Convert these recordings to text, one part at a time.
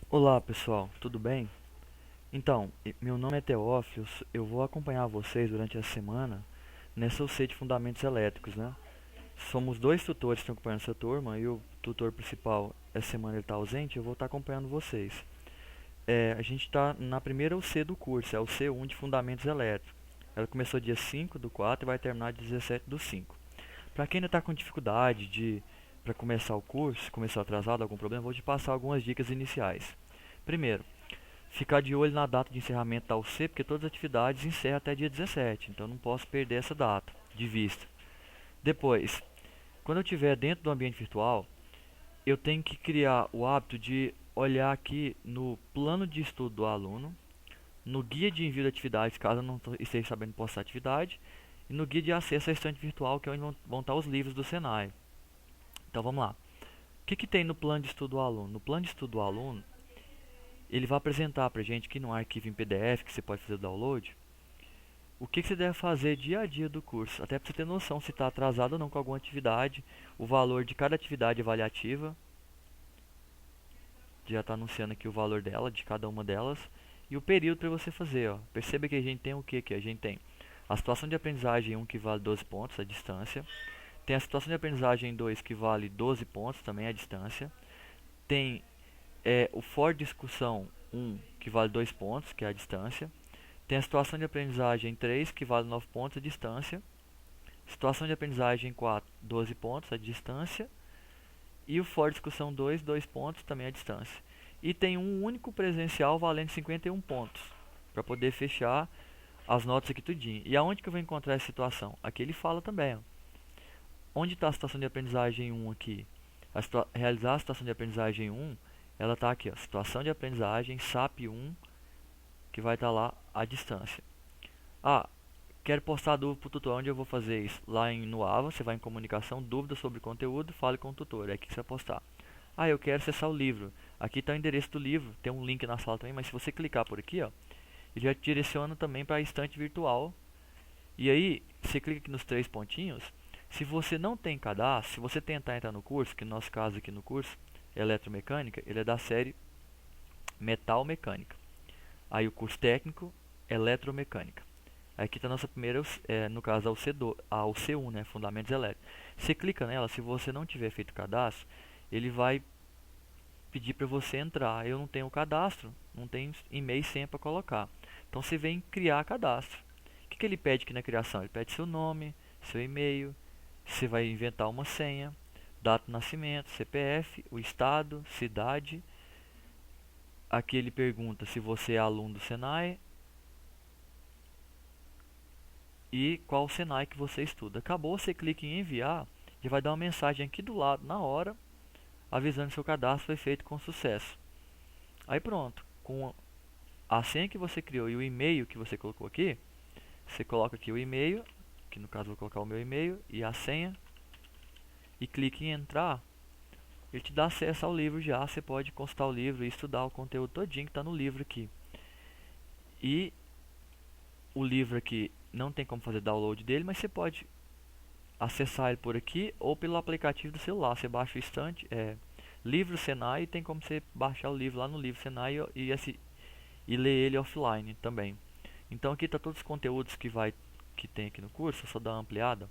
Olá pessoal, tudo bem? Então, meu nome é Teófilo, eu vou acompanhar vocês durante a semana nessa UC de Fundamentos Elétricos, né? Somos dois tutores que estão acompanhando essa turma e o tutor principal essa semana ele está ausente, eu vou estar acompanhando vocês. A gente está na primeira UC do curso, é a UC1 de Fundamentos Elétricos. Ela começou dia 5 do 4 e vai terminar dia 17 do 5. Para quem ainda está com dificuldade para começar o curso, começou atrasado, algum problema, vou te passar algumas dicas iniciais. Primeiro, ficar de olho na data de encerramento da UC, porque todas as atividades encerram até dia 17, então não posso perder essa data de vista. Depois, quando eu estiver dentro do ambiente virtual, eu tenho que criar o hábito de olhar aqui no plano de estudo do aluno, no guia de envio de atividades, caso eu não esteja sabendo postar atividade, e no guia de acesso à estante virtual, que é onde vão estar os livros do Senai. Então vamos lá. O que tem no plano de estudo do aluno? No plano de estudo do aluno, ele vai apresentar para a gente aqui no arquivo em PDF, que você pode fazer o download, o que você deve fazer dia a dia do curso, até para você ter noção se está atrasado ou não com alguma atividade, o valor de cada atividade avaliativa, já está anunciando aqui o valor dela, de cada uma delas, e o período para você fazer. Ó. Perceba que a gente tem o que? A gente tem a situação de aprendizagem 1 que vale 12 pontos, a distância. Tem a situação de aprendizagem 2 que vale 12 pontos, também a distância. Tem o for discussão 1 que vale 2 pontos, que é a distância. Tem a situação de aprendizagem 3 que vale 9 pontos, a distância. Situação de aprendizagem 4, 12 pontos, a distância. E o for discussão 2, 2 pontos, também a distância. E tem um único presencial valendo 51 pontos, para poder fechar as notas aqui tudinho. E aonde que eu vou encontrar essa situação? Aqui ele fala também, ó. Onde está a situação de aprendizagem 1 aqui? Realizar a situação de aprendizagem 1, ela está aqui, ó, situação de aprendizagem SAP 1, que vai estar lá a distância. Ah, quero postar dúvida para o tutor. Onde eu vou fazer isso? Lá no AVA, você vai em comunicação, dúvida sobre conteúdo, fale com o tutor, é aqui que você vai postar. Ah, eu quero acessar o livro. Aqui está o endereço do livro, tem um link na sala também, mas se você clicar por aqui, ó, ele já te direciona também para a estante virtual. E aí, você clica aqui nos três pontinhos. Se você não tem cadastro, se você tentar entrar no curso, que no nosso caso aqui no curso, eletromecânica, ele é da série metal mecânica. Aí o curso técnico, eletromecânica. Aqui está a nossa primeira, no caso, a UC1, né, Fundamentos Elétricos. Você clica nela, se você não tiver feito cadastro, ele vai pedir para você entrar. Eu não tenho cadastro, não tenho e-mail e senha para colocar. Então você vem criar cadastro. O que ele pede aqui na criação? Ele pede seu nome, seu e-mail, você vai inventar uma senha, data de nascimento, CPF, o estado, cidade. Aqui ele pergunta se você é aluno do Senai e qual o Senai que você estuda. Acabou, você clica em enviar e vai dar uma mensagem aqui do lado na hora, avisando que seu cadastro foi feito com sucesso. Aí pronto, com a senha que você criou e o e-mail que você colocou aqui, você coloca aqui o e-mail, que no caso eu vou colocar o meu e-mail e a senha, e clique em entrar. Ele te dá acesso ao livro já, você pode consultar o livro e estudar o conteúdo todinho que está no livro aqui. E o livro aqui não tem como fazer download dele, mas você pode acessar ele por aqui ou pelo aplicativo do celular. Você baixa o estante, livro Senai, e tem como você baixar o livro lá no livro Senai e ler ele offline também. Então aqui está todos os conteúdos que tem aqui no curso, só dar uma ampliada.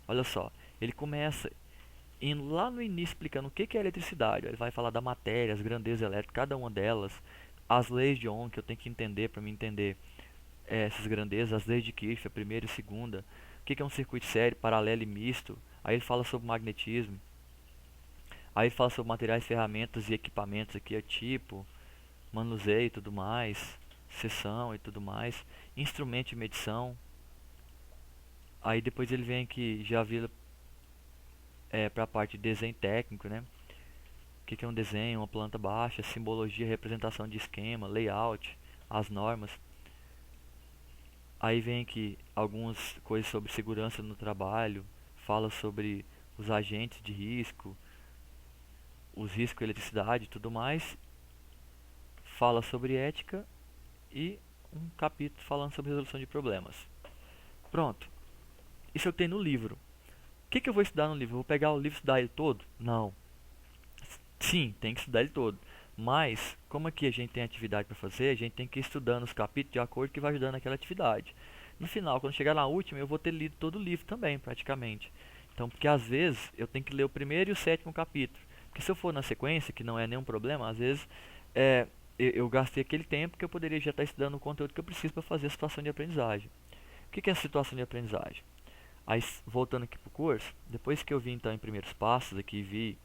Olha só, ele começa indo lá no início explicando o que é eletricidade. Ele vai falar da matéria, as grandezas elétricas, cada uma delas, as leis de Ohm que eu tenho que entender para me entender essas grandezas, as leis de Kirchhoff, a primeira e a segunda, o que é um circuito sério, paralelo e misto. Aí ele fala sobre magnetismo, aí ele fala sobre materiais, ferramentas e equipamentos aqui, tipo, manuseio e tudo mais, seção e tudo mais, instrumento de medição. Aí depois ele vem aqui, já vira para a parte de desenho técnico, né? O que é um desenho, uma planta baixa, simbologia, representação de esquema, layout, as normas. Aí vem aqui algumas coisas sobre segurança no trabalho, fala sobre os agentes de risco, os riscos de eletricidade e tudo mais, fala sobre ética e um capítulo falando sobre resolução de problemas. Pronto, isso eu tenho no livro. O que eu vou estudar no livro? Eu vou pegar o livro e estudar ele todo? Não. Sim, tem que estudar ele todo. Mas, como aqui a gente tem atividade para fazer, a gente tem que ir estudando os capítulos de acordo com o que vai ajudando aquela atividade. No final, quando chegar na última, eu vou ter lido todo o livro também, praticamente. Então, porque às vezes eu tenho que ler o primeiro e o sétimo capítulo. Porque se eu for na sequência, que não é nenhum problema, às vezes eu gastei aquele tempo que eu poderia já estar estudando o conteúdo que eu preciso para fazer a situação de aprendizagem. O que é a situação de aprendizagem? Aí, voltando aqui para o curso, depois que eu vi então em primeiros passos aqui e vi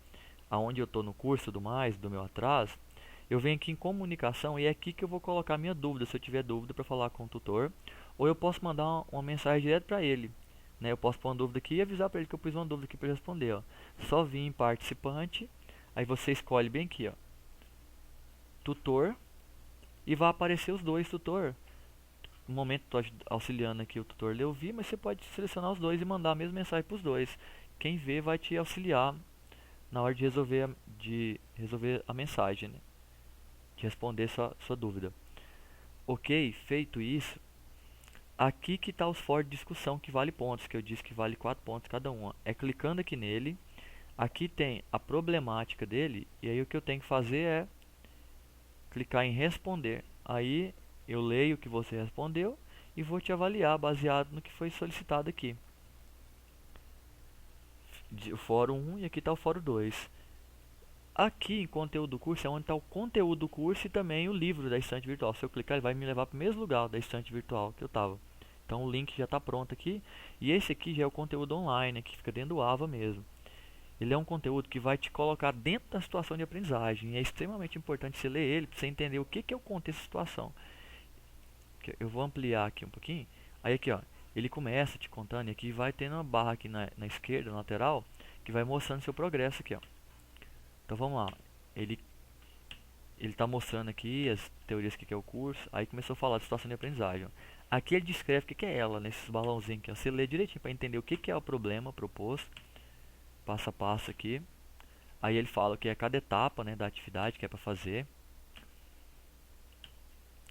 aonde eu estou no curso e tudo mais, do meu atraso, eu venho aqui em comunicação e é aqui que eu vou colocar minha dúvida, se eu tiver dúvida para falar com o tutor, ou eu posso mandar uma mensagem direto para ele. Né? Eu posso pôr uma dúvida aqui e avisar para ele que eu pus uma dúvida aqui para responder. Ó. Só vir em participante, aí você escolhe bem aqui, ó, tutor, e vai aparecer os dois tutor. No momento estou auxiliando aqui o tutor ler ouvir, mas você pode selecionar os dois e mandar a mesma mensagem para os dois. Quem vê vai te auxiliar na hora de resolver a mensagem, né? De responder sua dúvida. Ok, feito isso, aqui que está os for de discussão que vale pontos, que eu disse que vale 4 pontos cada uma. É clicando aqui nele, aqui tem a problemática dele, e aí o que eu tenho que fazer é clicar em responder. Aí eu leio o que você respondeu e vou te avaliar baseado no que foi solicitado aqui. O fórum 1 e aqui está o fórum 2. Aqui em conteúdo do curso é onde está o conteúdo do curso e também o livro da estante virtual. Se eu clicar, ele vai me levar para o mesmo lugar da estante virtual que eu estava. Então o link já está pronto aqui. E esse aqui já é o conteúdo online, que fica dentro do AVA mesmo. Ele é um conteúdo que vai te colocar dentro da situação de aprendizagem. E é extremamente importante você ler ele para você entender o que é o contexto da situação. Eu vou ampliar aqui um pouquinho. Aí aqui, ó, ele começa te contando e aqui vai tendo uma barra aqui na esquerda, na lateral, que vai mostrando seu progresso aqui, ó. Então vamos lá. Ele está mostrando aqui as teorias que é o curso. Aí começou a falar de situação de aprendizagem. Ó. Aqui ele descreve o que é ela, nesses balãozinhos aqui. Ó. Você lê direitinho para entender o que é o problema proposto, passo a passo aqui. Aí ele fala que é cada etapa, né, da atividade que é para fazer.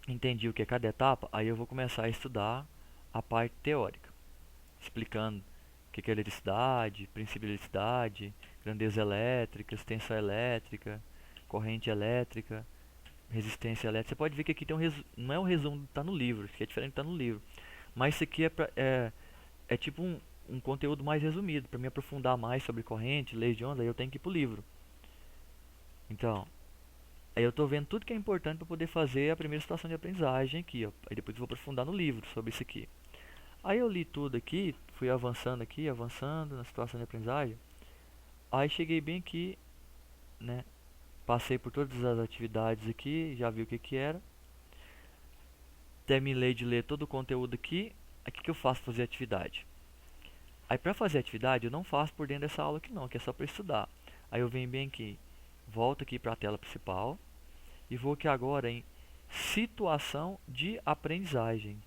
Entendi o que é cada etapa, aí eu vou começar a estudar a parte teórica, explicando o que é eletricidade, princípio de eletricidade, grandeza elétrica, tensão elétrica, corrente elétrica, resistência elétrica. Você pode ver que aqui tem não é um resumo que está no livro, isso aqui é diferente do que está no livro. Mas isso aqui é tipo um conteúdo mais resumido, para me aprofundar mais sobre corrente, leis de onda, aí eu tenho que ir para o livro. Então, aí eu estou vendo tudo que é importante para poder fazer a primeira situação de aprendizagem aqui, ó. Aí depois eu vou aprofundar no livro sobre isso aqui. Aí eu li tudo aqui, fui avançando aqui, avançando na situação de aprendizagem. Aí cheguei bem aqui, né? Passei por todas as atividades aqui, já vi o que era. Terminei de ler todo o conteúdo aqui. Aí o que eu faço para fazer atividade? Aí para fazer atividade eu não faço por dentro dessa aula aqui não, que é só para estudar. Aí eu venho bem aqui, volto aqui para a tela principal e vou aqui agora em situação de aprendizagem.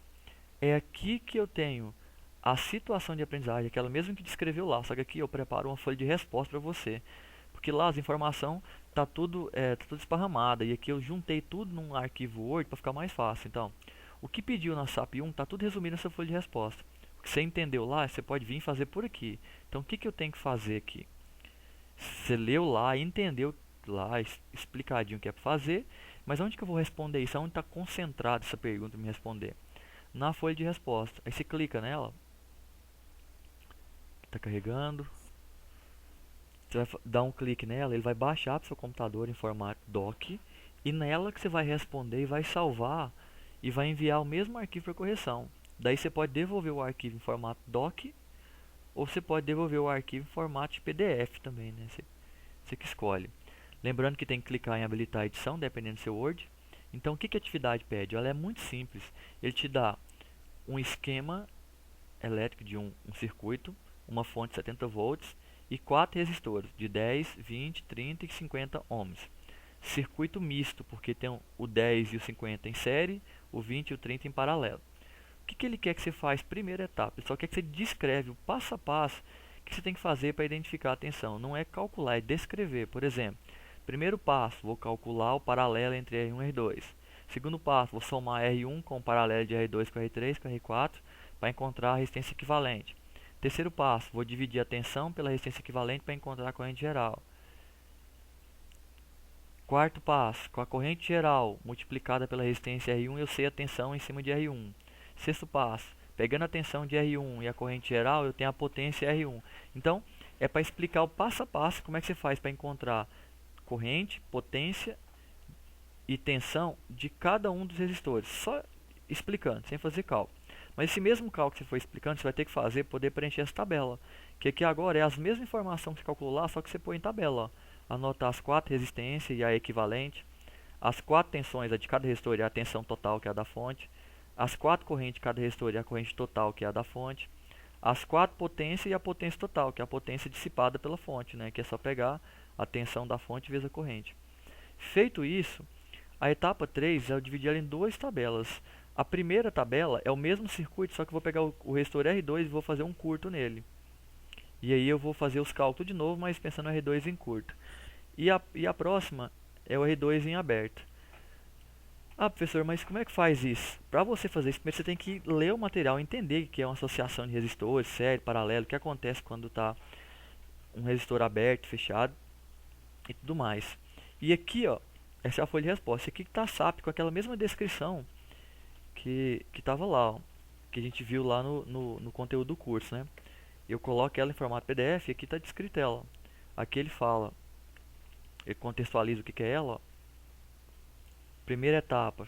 É aqui que eu tenho a situação de aprendizagem, aquela mesmo que descreveu lá, só que aqui eu preparo uma folha de resposta para você. Porque lá as informações tá tudo esparramada e aqui eu juntei tudo num arquivo Word para ficar mais fácil. Então, o que pediu na SAP 1 tá tudo resumido nessa folha de resposta. O que você entendeu lá, você pode vir fazer por aqui. Então, o que eu tenho que fazer aqui? Você leu lá, entendeu lá explicadinho o que é para fazer, mas onde que eu vou responder isso? Onde está concentrada essa pergunta para me responder? Na folha de resposta. Aí você clica nela, está carregando. Você vai dar um clique nela, ele vai baixar para o seu computador em formato doc, e nela que você vai responder e vai salvar e vai enviar o mesmo arquivo para correção. Daí você pode devolver o arquivo em formato doc, ou você pode devolver o arquivo em formato de PDF também, né? Você que escolhe. Lembrando que tem que clicar em habilitar a edição, dependendo do seu Word. Então, o que a atividade pede? Ela é muito simples. Ele te dá um esquema elétrico de um circuito, uma fonte de 70 volts e 4 resistores de 10, 20, 30 e 50 ohms. Circuito misto, porque tem o 10 e o 50 em série, o 20 e o 30 em paralelo. O que ele quer que você faça? Primeira etapa, ele só quer que você descreve o passo a passo que você tem que fazer para identificar a tensão. Não é calcular, é descrever. Por exemplo, primeiro passo, vou calcular o paralelo entre R1 e R2. Segundo passo, vou somar R1 com o paralelo de R2 com R3 com R4 para encontrar a resistência equivalente. Terceiro passo, vou dividir a tensão pela resistência equivalente para encontrar a corrente geral. Quarto passo, com a corrente geral multiplicada pela resistência R1, eu sei a tensão em cima de R1. Sexto passo, pegando a tensão de R1 e a corrente geral, eu tenho a potência R1. Então, é para explicar o passo a passo como é que você faz para encontrar corrente, potência e tensão de cada um dos resistores. Só explicando, sem fazer cálculo. Mas esse mesmo cálculo que você foi explicando, você vai ter que fazer para poder preencher essa tabela. Que aqui agora é as mesmas informações que você calculou lá, só que você põe em tabela. Ó. Anotar as 4 resistências e a equivalente. As 4 tensões, a de cada resistor e a tensão total, que é a da fonte. As 4 correntes de cada resistor e a corrente total, que é a da fonte. As 4 potências e a potência total, que é a potência dissipada pela fonte, né? Que é só pegar a tensão da fonte vezes a corrente. Feito isso, a etapa 3 eu dividi ela em duas tabelas. A primeira tabela é o mesmo circuito, só que eu vou pegar o resistor R2 e vou fazer um curto nele. E aí eu vou fazer os cálculos de novo, mas pensando no R2 em curto. E a próxima é o R2 em aberto. Ah, professor, mas como é que faz isso? Para você fazer isso, primeiro você tem que ler o material e entender que é uma associação de resistores, série, paralelo, o que acontece quando está um resistor aberto, fechado e tudo mais. E aqui, ó, essa é a folha de resposta. Esse aqui que está a SAP com aquela mesma descrição que estava lá, ó, que a gente viu lá no conteúdo do curso, né? Eu coloco ela em formato PDF e aqui está descrita ela. Aqui ele fala, ele contextualiza o que é ela. Ó. Primeira etapa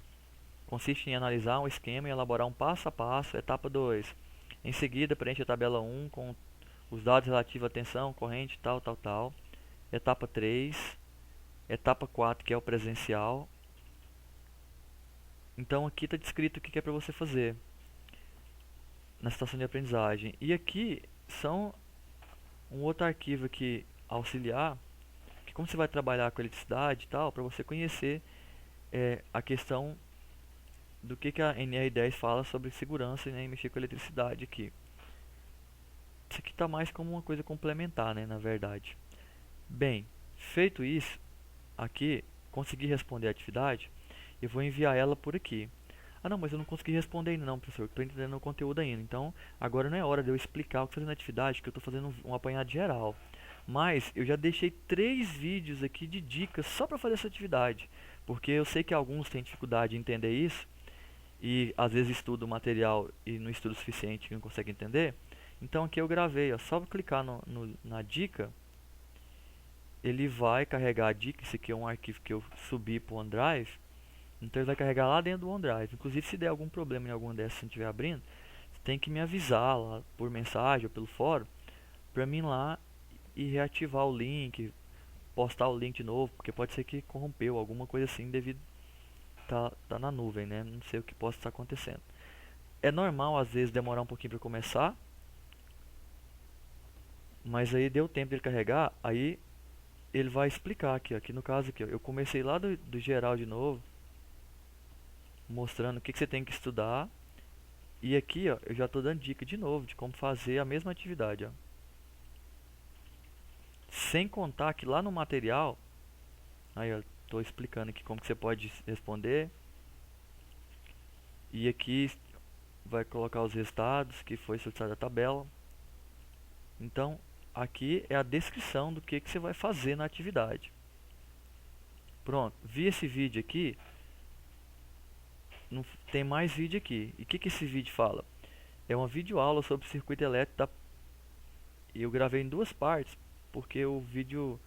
consiste em analisar um esquema e elaborar um passo a passo. Etapa 2. Em seguida, preenche a tabela 1 com os dados relativos à tensão, corrente, tal, tal, tal. Etapa 3. Etapa 4, que é o presencial. Então aqui está descrito o que é para você fazer na situação de aprendizagem. E aqui são um outro arquivo aqui auxiliar, que como você vai trabalhar com eletricidade e tal, para você conhecer a questão do que a NR10 fala sobre segurança, né, e mexer com eletricidade aqui. Isso aqui está mais como uma coisa complementar, né, na verdade. Bem, feito isso, aqui, consegui responder a atividade, eu vou enviar ela por aqui. Ah não, mas eu não consegui responder ainda não, professor, estou entendendo o conteúdo ainda. Então, agora não é hora de eu explicar o que fazer na atividade, que eu estou fazendo um apanhado geral. Mas eu já deixei 3 vídeos aqui de dicas só para fazer essa atividade. Porque eu sei que alguns têm dificuldade em entender isso. E às vezes estuda o material e não estuda o suficiente e não consegue entender. Então aqui eu gravei, ó, só clicar na dica. Ele vai carregar a dica, esse aqui é um arquivo que eu subi para o OneDrive. Então ele vai carregar lá dentro do OneDrive. Inclusive se der algum problema em alguma dessas, se não estiver abrindo, você tem que me avisar lá por mensagem ou pelo fórum, para mim lá e reativar o link, postar o link de novo, porque pode ser que corrompeu, alguma coisa assim, devido tá na nuvem, né? Não sei o que possa estar acontecendo. É normal às vezes demorar um pouquinho para começar, mas aí deu tempo de ele carregar, aí ele vai explicar aqui, ó. Aqui no caso aqui, ó, eu comecei lá do geral de novo, mostrando o que você tem que estudar. E aqui, ó, eu já estou dando dica de novo de como fazer a mesma atividade, ó. Sem contar que lá no material, aí eu estou explicando aqui como que você pode responder. E aqui vai colocar os resultados que foi solicitado a tabela. Então, aqui é a descrição do que você vai fazer na atividade. Pronto, vi esse vídeo aqui. Não, tem mais vídeo aqui. E o que esse vídeo fala? É uma videoaula sobre circuito elétrico. Eu gravei em 2 partes, porque o vídeo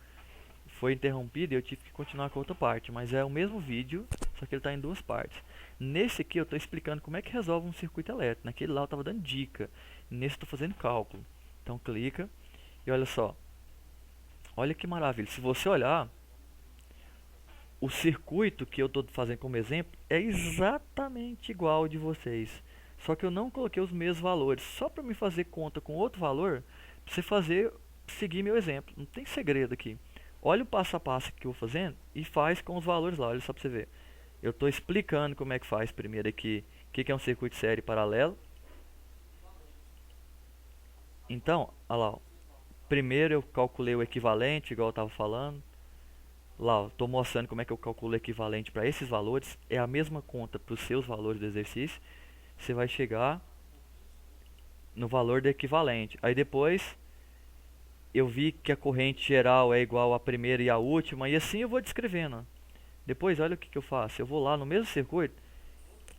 foi interrompido e eu tive que continuar com a outra parte. Mas é o mesmo vídeo, só que ele está em 2 partes. Nesse aqui eu estou explicando como é que resolve um circuito elétrico. Naquele lá eu estava dando dica. Nesse eu estou fazendo cálculo. Então clica e olha só. Olha que maravilha. Se você olhar, o circuito que eu estou fazendo como exemplo é exatamente igual ao de vocês. Só que eu não coloquei os mesmos valores. Só para me fazer conta com outro valor, para você seguir meu exemplo. Não tem segredo aqui. Olha o passo a passo que eu vou fazendo e faz com os valores lá. Olha só para você ver. Eu estou explicando como é que faz primeiro aqui. O que é um circuito série paralelo. Então, olha lá. Ó. Primeiro eu calculei o equivalente, igual eu estava falando. Lá, estou mostrando como é que eu calculo o equivalente para esses valores. É a mesma conta para os seus valores do exercício. Você vai chegar no valor do equivalente. Aí depois eu vi que a corrente geral é igual à primeira e à última. E assim eu vou descrevendo. Depois, olha o que eu faço. Eu vou lá no mesmo circuito,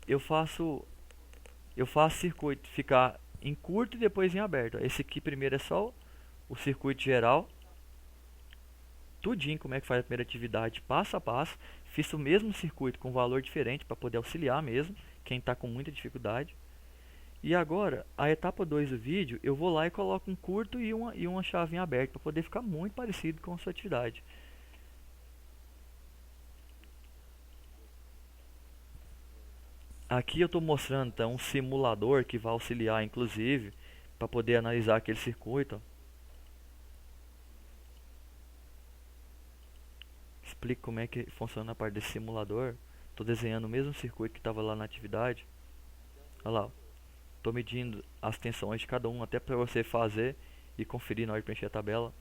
eu faço circuito ficar em curto e depois em aberto. Esse aqui primeiro é só o circuito geral, tudinho como é que faz a primeira atividade passo a passo. Fiz o mesmo circuito com valor diferente para poder auxiliar mesmo quem está com muita dificuldade. E agora, a etapa 2 do vídeo, eu vou lá e coloco um curto e uma chave em aberto para poder ficar muito parecido com a sua atividade. Aqui eu estou mostrando então, um simulador que vai auxiliar inclusive para poder analisar aquele circuito. Explico como é que funciona a parte desse simulador. Estou desenhando o mesmo circuito que estava lá na atividade. Olha lá, estou medindo as tensões de cada um até para você fazer e conferir na hora de preencher a tabela.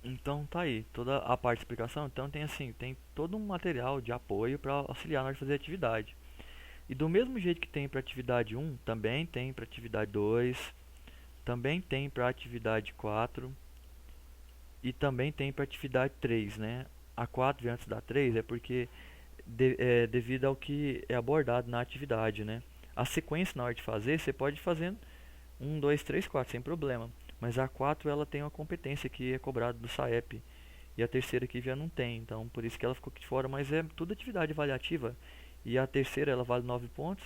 Então tá aí, toda a parte de explicação. Então tem assim, tem todo um material de apoio para auxiliar na hora de fazer a atividade. E do mesmo jeito que tem para atividade 1, também tem para atividade 2, também tem para atividade 4 e também tem para atividade 3, né? A 4 vem antes da 3 é porque devido ao que é abordado na atividade, né? A sequência na hora de fazer, você pode ir fazendo 1, 2, 3, 4 sem problema. Mas a 4 ela tem uma competência que é cobrada do SAEP. E a terceira aqui já não tem, então por isso que ela ficou aqui de fora, mas é tudo atividade avaliativa. E a terceira ela vale 9 pontos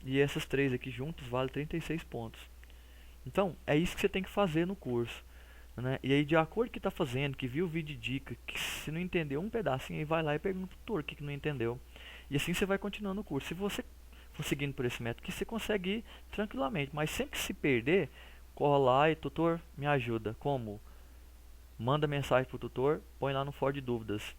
e essas três aqui juntas vale 36 pontos. Então, é isso que você tem que fazer no curso, né? E aí de acordo com o que está fazendo, que viu o vídeo de dica, que se não entendeu um pedacinho, aí vai lá e pergunta pro tutor o que não entendeu. E assim você vai continuando o curso. Se você for seguindo por esse método, que você consegue ir tranquilamente, mas sempre que se perder, corre lá e tutor, me ajuda. Como? Manda mensagem pro tutor, põe lá no fórum de dúvidas.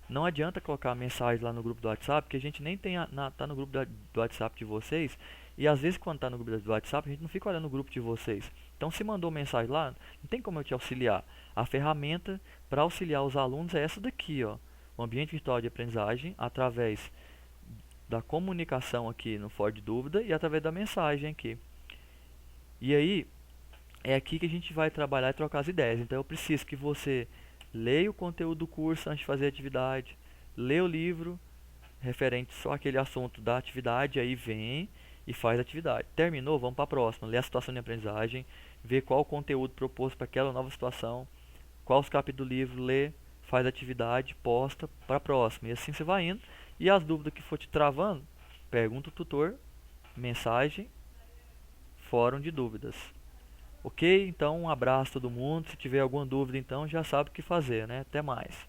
Não adianta colocar mensagem lá no grupo do WhatsApp, porque a gente nem tem tá no grupo do WhatsApp de vocês. E às vezes quando tá no grupo do WhatsApp, a gente não fica olhando o grupo de vocês. Então se mandou mensagem lá, não tem como eu te auxiliar. A ferramenta para auxiliar os alunos é essa daqui, ó. O ambiente virtual de aprendizagem através da comunicação aqui no fórum de dúvida e através da mensagem aqui. E aí, é aqui que a gente vai trabalhar e trocar as ideias. Então eu preciso que você leia o conteúdo do curso antes de fazer a atividade, leia o livro referente só àquele assunto da atividade, aí vem e faz a atividade. Terminou, vamos para a próxima. Lê a situação de aprendizagem, vê qual o conteúdo proposto para aquela nova situação, qual os capítulos do livro, lê, faz a atividade, posta para a próxima. E assim você vai indo. E as dúvidas que for te travando, pergunta o tutor, mensagem, fórum de dúvidas. Ok? Então um abraço a todo mundo. Se tiver alguma dúvida então já sabe o que fazer, né? Até mais.